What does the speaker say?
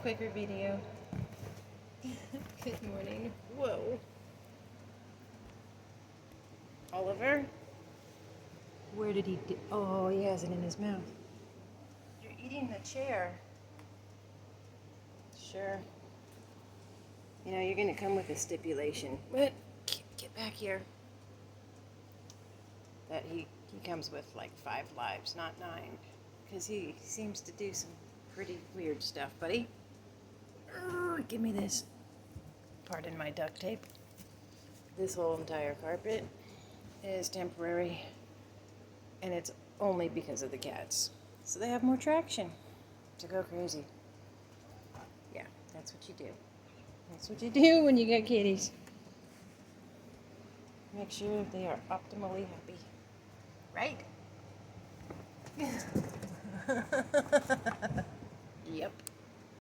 quicker video. Good morning. Whoa. Oliver? Where did he oh, he has it in his mouth. You're eating the chair. Sure. You know, you're going to come with a stipulation. But get back here. That he comes with like 5 lives, not 9. Because he seems to do some pretty weird stuff, buddy. Give me this. Pardon my duct tape. This whole entire carpet is temporary. And it's only because of the cats. So they have more traction to go crazy. Yeah, that's what you do. That's what you do when you get kitties. Make sure they are optimally happy. Right? Yep.